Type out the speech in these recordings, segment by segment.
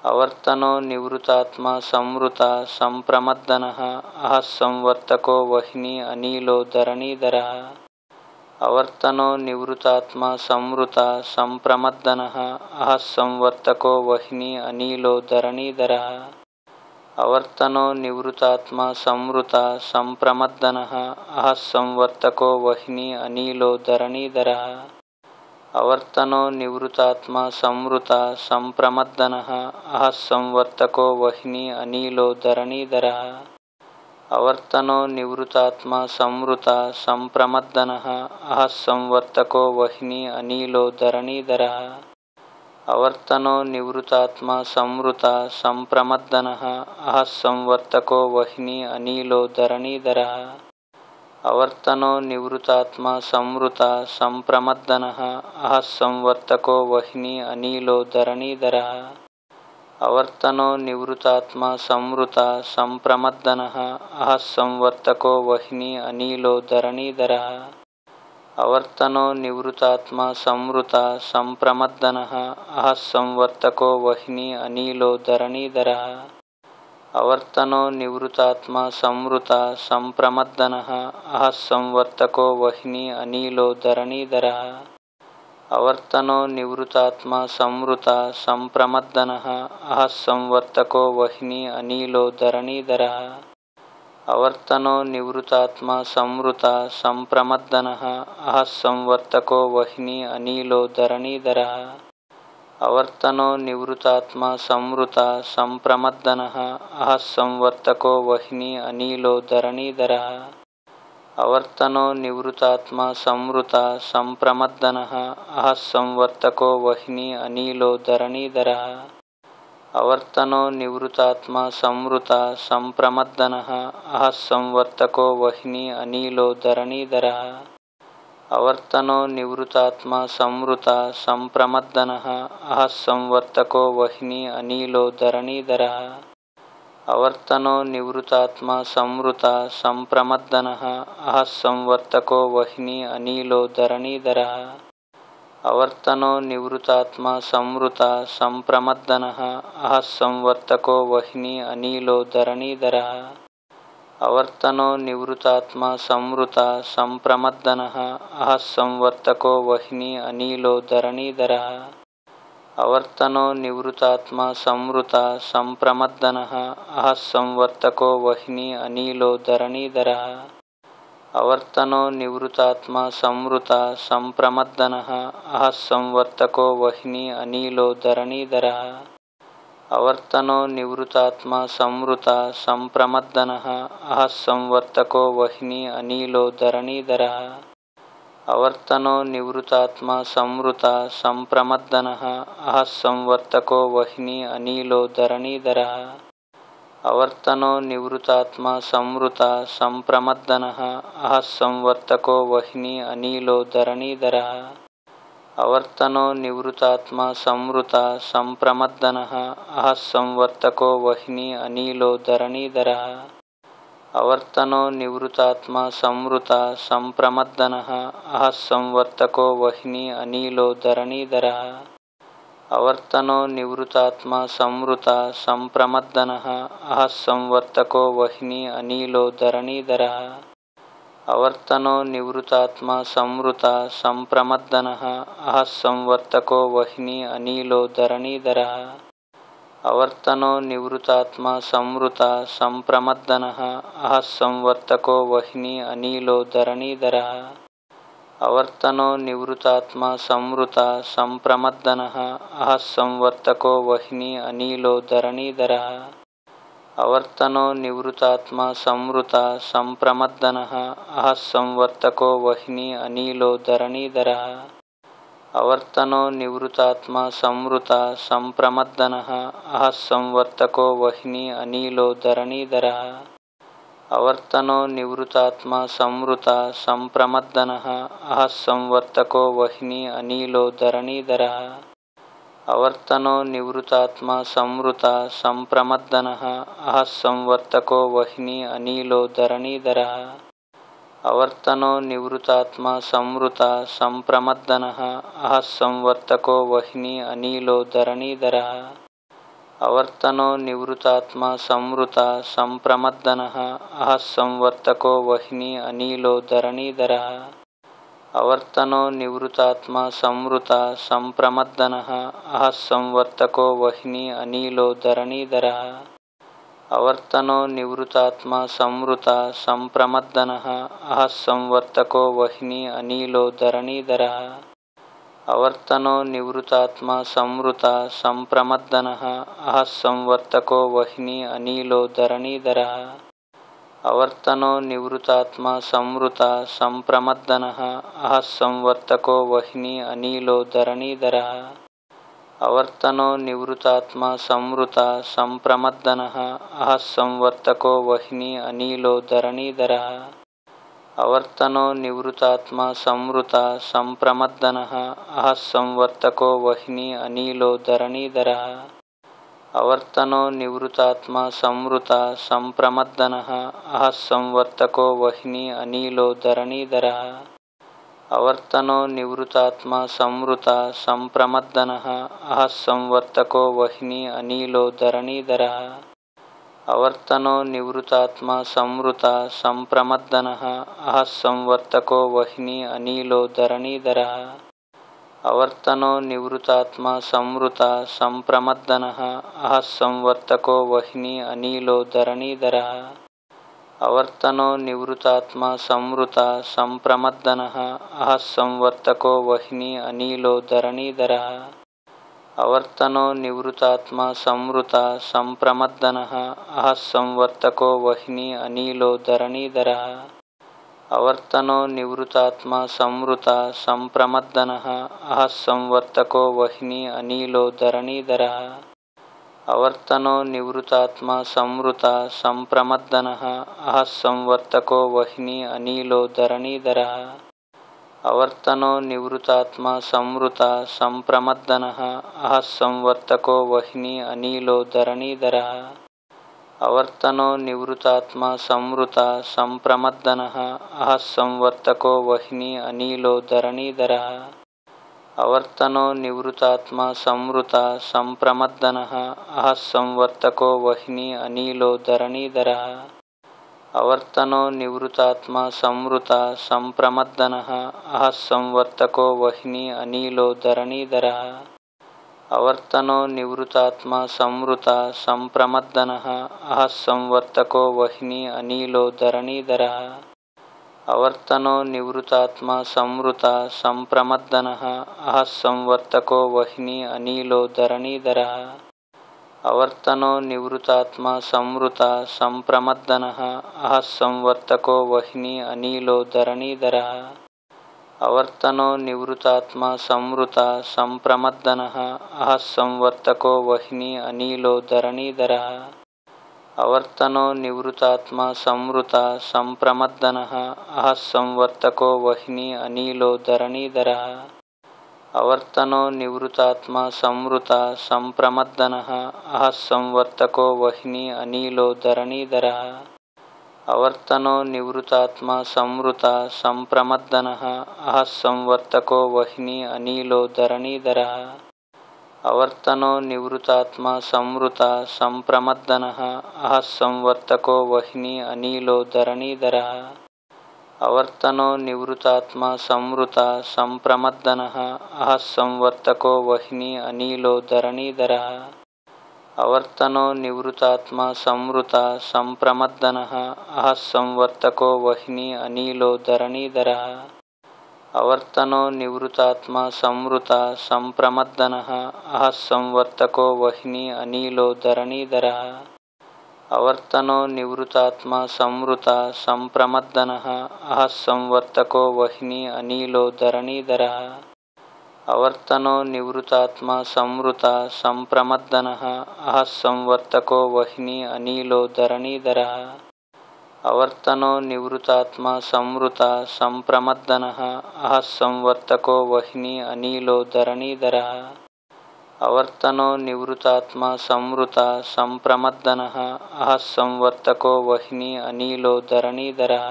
अवर्तनो निवृतात्मा संवृता संप्रमद्दनः अहः संवर्तको वह्नि अनिलो धरणीधरः अवर्तनो निवृतात्मा संवृता संप्रमद्दनः अहः संवर्तको वह्नि अनिलो धरणीधरः अवर्तनो निवृतात्मा संवृता संप्रमद्दनः अहः संवर्तको वह्नि अनिलो धरणीधरः अवर्तनो निवृतात्मा संवृता संप्रमद्दनः अहः संवर्तको वह्नि अनिलो धरणीधरः अवर्तनो निवृतात्मा संवृता संप्रमद्दनः अहः संवर्तको वह्नि अनिलो धरणीधरः अवर्तनो निवृतात्मा संवृता संप्रमद्दनः अहः संवर्तको वह्नि अनिलो धरणीधरः अवर्तनो निवृतात्मा संवृता संप्रमद्दनः अहः संवर्तको वह्नि अनिलो धरणीधरः अवर्तनो निवृतात्मा संवृता संप्रमद्दनः अहः संवर्तको वह्नि अनिलो धरणीधरः अवर्तनो निवृतात्मा संवृता संप्रमद्दनः अहः संवर्तको वह्नि अनिलो धरणीधरः अवर्तनो निवृतात्मा संवृता संप्रमद्दनः अहः संवर्तको वह्नि अनिलो धरणीधरः अवर्तनो निवृतात्मा संवृता संप्रमद्दनः अहः संवर्तको वह्नि अनिलो धरणीधरः अवर्तनो निवृतात्मा संवृता संप्रमद्दनः अहः संवर्तको वह्नि अनिलो धरणीधरः अवर्तनो निवृतात्मा संवृता संप्रमद्दनः अहः संवर्तको वह्नि अनिलो धरणीधरः अवर्तनो निवृतात्मा संवृता संप्रमद्दनः अहः संवर्तको वह्नि अनिलो धरणीधरः अवर्तनो निवृतात्मा संवृता संप्रमद्दनः अहः संवर्तको वह्नि अनिलो धरणीधरः अवर्तनो निवृतात्मा संवृता संप्रमद्दनः अहः संवर्तको वह्नि अनिलो धरणीधरः अवर्तनो निवृतात्मा संवृता संप्रमद्दनः अहः संवर्तको वह्नि अनिलो धरणीधरः अवर्तनो निवृतात्मा संवृता संप्रमद्दनः अहः संवर्तको वह्नि अनिलो धरणीधरः अवर्तनो निवृतात्मा संवृता संप्रमद्दनः अहः संवर्तको वह्नि अनिलो धरणीधरः अवर्तनो निवृतात्मा संवृता संप्रमद्दनः अहः संवर्तको वह्नि अनिलो धरणीधरः अवर्तनो निवृतात्मा संवृता संप्रमद्दनः अहः संवर्तको वह्नि अनिलो धरणीधरः अवर्तनो निवृतात्मा संवृता संप्रमद्दनः अहः संवर्तको वह्नि अनिलो धरणीधरः अवर्तनो निवृतात्मा संवृता संप्रमद्दनः अहः संवर्तको वह्नि अनिलो धरणीधरः अवर्तनो निवृतात्मा संवृता संप्रमद्दनः अहः संवर्तको वह्नि अनिलो धरणीधरः अवर्तनो निवृतात्मा संवृता संप्रमद्दनः अहः संवर्तको वह्नि अनिलो धरणीधरः अवर्तनो निवृतात्मा संवृता संप्रमद्दनः अहः संवर्तको वह्नि अनिलो धरणीधरः अवर्तनो निवृतात्मा संवृता संप्रमद्दनः अहः संवर्तको वह्नि अनिलो धरणीधरः अवर्तनो निवृतात्मा संवृता संप्रमद्दनः अहः संवर्तको वह्नि अनिलो धरणीधरः अवर्तनो निवृतात्मा संवृता संप्रमद्दनः अहः संवर्तको वह्नि अनिलो धरणीधरः अवर्तनो निवृतात्मा संवृता संप्रमद्दनः अहः संवर्तको वह्नि अनिलो धरणीधरः अवर्तनो निवृतात्मा संवृता संप्रमद्दनः अहः संवर्तको वह्नि अनिलो धरणीधरः अवर्तनो निवृतात्मा संवृता संप्रमद्दनः अहः संवर्तको वह्नि अनिलो धरणीधरः अवर्तनो निवृतात्मा संवृता संप्रमद्दनः अहः संवर्तको वह्नि अनिलो धरणीधरः अवर्तनो निवृतात्मा संवृता संप्रमद्दनः अहः संवर्तको वह्नि अनिलो धरणीधरः अवर्तनो निवृतात्मा संवृता संप्रमद्दनः अहः संवर्तको वह्नि अनिलो धरणीधरः अवर्तनो निवृतात्मा संवृता संप्रमद्दनः अहः संवर्तको वह्नि अनीलो धरणीधरः अवर्तनो निवृतात्मा संवृता संप्रमद्दनः अहः संवर्तको वह्नि अनीलो धरणीधरः अवर्तनो निवृतात्मा संवृता संप्रमद्दनः अहः संवर्तको वह्नि अनीलो धरणीधरः अवर्तनो निवृतात्मा संवृता संप्रमद्दनः अहः संवर्तको वह्नि अनीलो धरणीधरः अवर्तनो निवृतात्मा संवृता संप्रमद्दनः अहः संवर्तको वह्नि अनीलो धरणीधरः अवर्तनो निवृतात्मा संवृता संप्रमद्दनः अहः संवर्तको वह्नि अनीलो धरणीधरः अवर्तनो निवृतात्मा संवृता संप्रमद्दनः अहः संवर्तको वह्नि अनीलो धरणीधरः अवर्तनो निवृतात्मा संवृता संप्रमद्दनः अहः संवर्तको वह्नि अनीलो धरणीधरः अवर्तनो निवृतात्मा संवृता संप्रमद्दनः अहः संवर्तको वह्नि अनीलो धरणीधरः अवर्तनो निवृतात्मा संवृता संप्रमद्दनः अहः संवर्तको वह्नि अनीलो धरणीधरः अवर्तनो निवृतात्मा संवृता संप्रमद्दनः अहः संवर्तको वह्नि अनीलो धरणीधरः अवर्तनो निवृतात्मा संवृता संप्रमद्दनः अहः संवर्तको वह्नि अनीलो धरणीधरः अवर्तनो निवृतात्मा संवृता संप्रमद्दनः अहः संवर्तको वह्नि अनीलो धरणीधरः अवर्तनो निवृतात्मा संवृता संप्रमद्दनः अहः संवर्तको वह्नि अनीलो धरणीधरः अवर्तनो निवृतात्मा संवृता संप्रमद्दनः अहः संवर्तको वह्नि अनीलो धरणीधरः अवर्तनो निवृतात्मा संवृता संप्रमद्दनः अहः संवर्तको वह्नि अनीलो धरणीधरः अवर्तनो निवृतात्मा संवृता संप्रमद्दनः अहः संवर्तको वह्नि अनीलो धरणीधरः अवर्तनो निवृतात्मा संवृता संप्रमद्दनः अहः संवर्तको वह्नि अनीलो धरणीधरः अवर्तनो निवृतात्मा संवृता संप्रमद्दनः अहः संवर्तको वह्नि अनीलो धरणीधरः अवर्तनो निवृतात्मा संवृता संप्रमद्दनः अहः संवर्तको वह्नि अनीलो धरणीधरः अवर्तनो निवृतात्मा संवृता संप्रमद्दनः अहः संवर्तको वह्नि अनीलो धरणीधरः अवर्तनो निवृतात्मा संवृता संप्रमद्दनः अहः संवर्तको वह्नि अनीलो धरणीधरः अवर्तनो निवृतात्मा संवृता संप्रमद्दनः अहः संवर्तको वह्नि अनीलो धरणीधरः अवर्तनो निवृतात्मा संवृता संप्रमद्दनः अहः संवर्तको वह्नि अनीलो धरणीधरः अवर्तनो निवृतात्मा संवृता संप्रमद्दनः अहः संवर्तको वह्नि अनीलो धरणीधरः अवर्तनो निवृतात्मा संवृता संप्रमद्दनः अहः संवर्तको वह्नि अनीलो धरणीधरः अवर्तनो निवृतात्मा संवृता संप्रमद्दनः अहः संवर्तको वह्नि अनीलो धरणीधरः अवर्तनो निवृतात्मा संवृता संप्रमद्दनः अहः संवर्तको वह्नि अनीलो धरणीधरः अवर्तनो निवृतात्मा संवृता संप्रमद्दनः अहः संवर्तको वह्नि अनीलो धरणीधरः अवर्तनो निवृतात्मा संवृता संप्रमद्दनः अहः संवर्तको वह्नि अनीलो धरणीधरः अवर्तनो निवृतात्मा संवृता संप्रमद्दनः अहः संवर्तको वह्नि अनीलो धरणीधरः अवर्तनो निवृतात्मा संवृता संप्रमद्दनः अहः संवर्तको वह्नि अनीलो धरणीधरः अवर्तनो निवृतात्मा संवृता संप्रमद्दनः अहः संवर्तको वह्नि अनीलो धरणीधरः अवर्तनो निवृतात्मा संवृता संप्रमद्दनः अहः संवर्तको वह्नि अनीलो धरणीधरः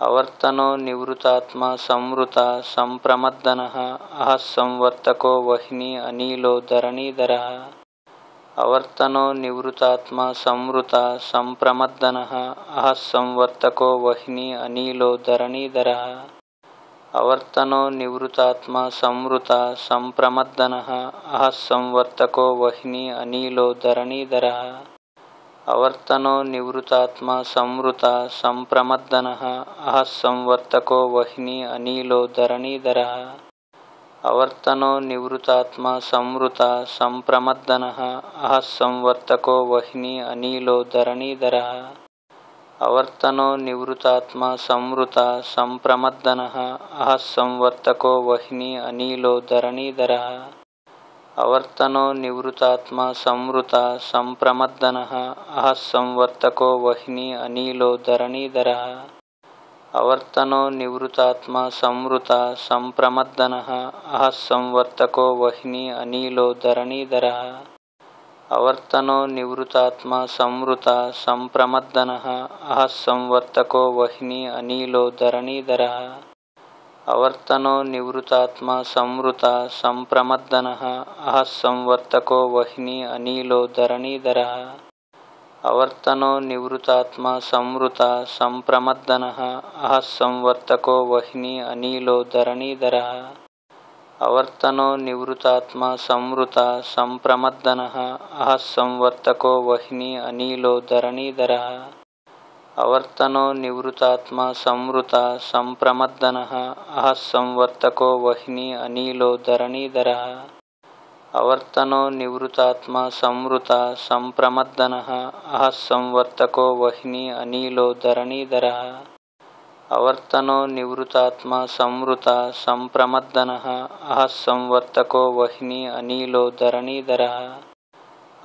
अवर्तनो निवृतात्मा संवृता संप्रमद्दनः अहः संवर्तको वह्नि अनीलो धरणीधरः अवर्तनो निवृतात्मा संवृता संप्रमद्दनः अहः संवर्तको वह्नि अनिलो धरणीधरः अवर्तनो निवृतात्मा संवृता संप्रमद्दनः अहः संवर्तको वह्नि अनिलो धरणीधरः अवर्तनो निवृतात्मा संवृता संप्रमद्दनः अहः संवर्तको वह्नि अनिलो धरणीधरः अवर्तनो निवृतात्मा संवृता संप्रमद्दनः अहः संवर्तको वह्नि अनिलो धरणीधरः अवर्तनो निवृतात्मा संवृता संप्रमद्दनः अहः संवर्तको वह्नि अनिलो धरणीधरः अवर्तनो निवृतात्मा संवृता संप्रमद्दनः अहः संवर्तको वह्नि अनिलो धरणीधरः अवर्तनो निवृतात्मा संवृता संप्रमद्दनः अहः संवर्तको वह्नि अनिलो धरणीधरः अवर्तनो निवृतात्मा संवृता संप्रमद्दनः अहः संवर्तको वह्नि अनिलो धरणीधरः अवर्तनो निवृतात्मा संवृता संप्रमद्दनः अहः संवर्तको वह्नि अनिलो धरणीधरः अवर्तनो निवृतात्मा संवृता संप्रमद्दनः अहः संवर्तको वह्नि अनिलो धरणीधरः अवर्तनो निवृतात्मा संवृता संप्रमद्दनः अहः संवर्तको वह्नि अनिलो धरणीधरः अवर्तनो निवृतात्मा संवृता संप्रमद्दनः अहः संवर्तको वह्नि अनिलो धरणीधरः अवर्तनो निवृतात्मा संवृता संप्रमद्दनः अहः संवर्तको वह्नि अनिलो धरणीधरः अवर्तनो निवृतात्मा संवृता संप्रमद्दनः अहः संवर्तको वह्नि अनिलो धरणीधरः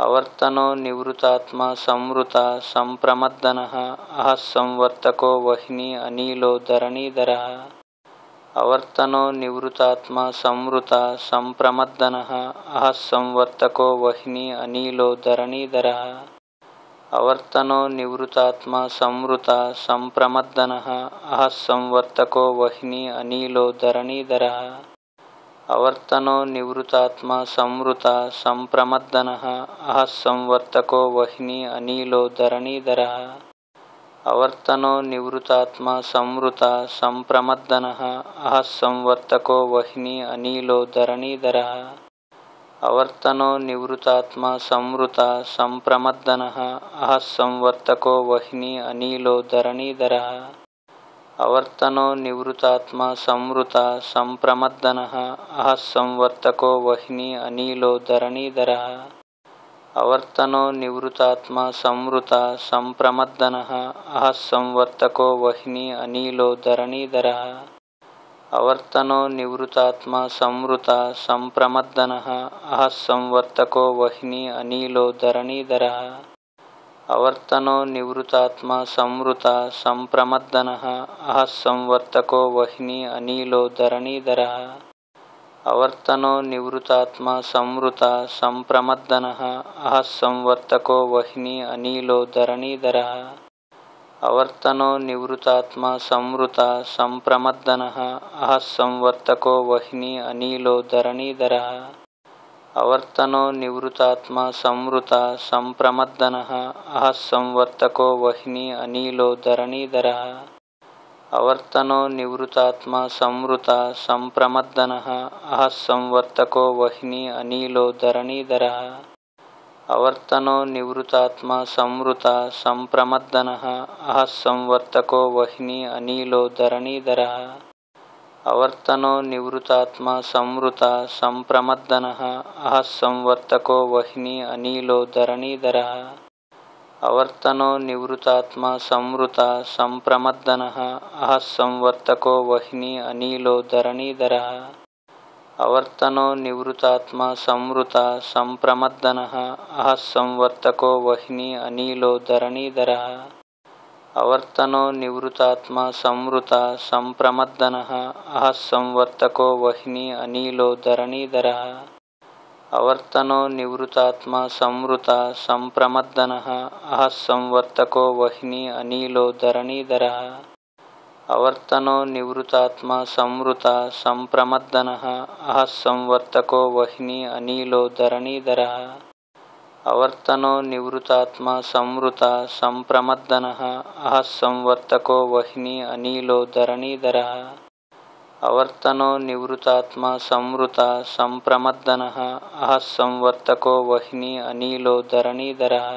अवर्तनो निवृतात्मा संवृता संप्रमद्दनः अहः संवर्तको वह्नि अनिलो धरणीधरः अवर्तनो निवृतात्मा संवृता संप्रमद्दनः अहः संवर्तको वह्नि अनिलो धरणीधरः अवर्तनो निवृतात्मा संवृता संप्रमद्दनः अहः संवर्तको वह्नि अनिलो धरणीधरः अवर्तनो निवृतात्मा संवृता संप्रमद्दनः अहः संवर्तको वह्नि अनिलो धरणीधरः अवर्तनो निवृतात्मा संवृता संप्रमद्दनः अहः संवर्तको वह्नि अनिलो धरणीधरः अवर्तनो निवृतात्मा संवृता संप्रमद्दनः अहः संवर्तको वह्नि अनिलो धरणीधरः अवर्तनो निवृतात्मा संवृता संप्रमद्दनः अहः संवर्तको वह्नि अनिलो धरणीधरः अवर्तनो निवृतात्मा संवृता संप्रमद्दनः अहः संवर्तको वह्नि अनिलो धरणीधरः अवर्तनो निवृतात्मा संवृता संप्रमद्दनः अहः संवर्तको वह्नि अनिलो धरणीधरः अवर्तनो निवृतात्मा संवृता संप्रमद्दनः अहः संवर्तको वह्नि अनिलो धरणीधरः अवर्तनो निवृतात्मा संवृता संप्रमद्दनः अहः संवर्तको वह्नि अनिलो धरणीधरः अवर्तनो निवृतात्मा संवृता संप्रमद्दनः अहः संवर्तको वह्नि अनिलो धरणीधरः अवर्तनो निवृतात्मा संवृता संप्रमद्दनः अहः संवर्तको वह्नि अनिलो धरणीधरः अवर्तनो निवृतात्मा संवृता संप्रमद्दनः अहः संवर्तको वह्नि अनिलो धरणीधरः अवर्तनो निवृतात्मा संवृता संप्रमद्दनः अहः संवर्तको वह्नि अनिलो धरणीधरः अवर्तनो निवृतात्मा संवृता संप्रमद्दनः अहः संवर्तको वह्नि अनिलो धरणीधरः अवर्तनो निवृतात्मा संवृता संप्रमद्दनः अहः संवर्तको वह्नि अनिलो धरणीधरः अवर्तनो निवृतात्मा संवृता संप्रमद्दनः अहः संवर्तको वह्नि अनिलो धरणीधरः अवर्तनो निवृतात्मा संवृता संप्रमद्दनः अहः संवर्तको वह्नि अनिलो धरणीधरः अवर्तनो निवृतात्मा संवृता संप्रमद्दनः अहः संवर्तको वह्नि अनिलो धरणीधरः अवर्तनो निवृतात्मा संवृता संप्रमद्दनः अहः संवर्तको वह्नि अनिलो धरणीधरः अवर्तनो निवृतात्मा संवृता संप्रमद्दनः अहः संवर्तको वह्नि अनिलो धरणीधरः अवर्तनो निवृतात्मा संवृता संप्रमद्दनः अहः संवर्तको वह्नि अनिलो धरणीधरः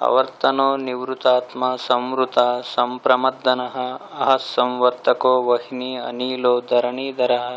अवर्तनो निवृतात्मा संवृता संप्रमद्दनः अहः संवर्तको वह्नि अनिलो धरणीधरः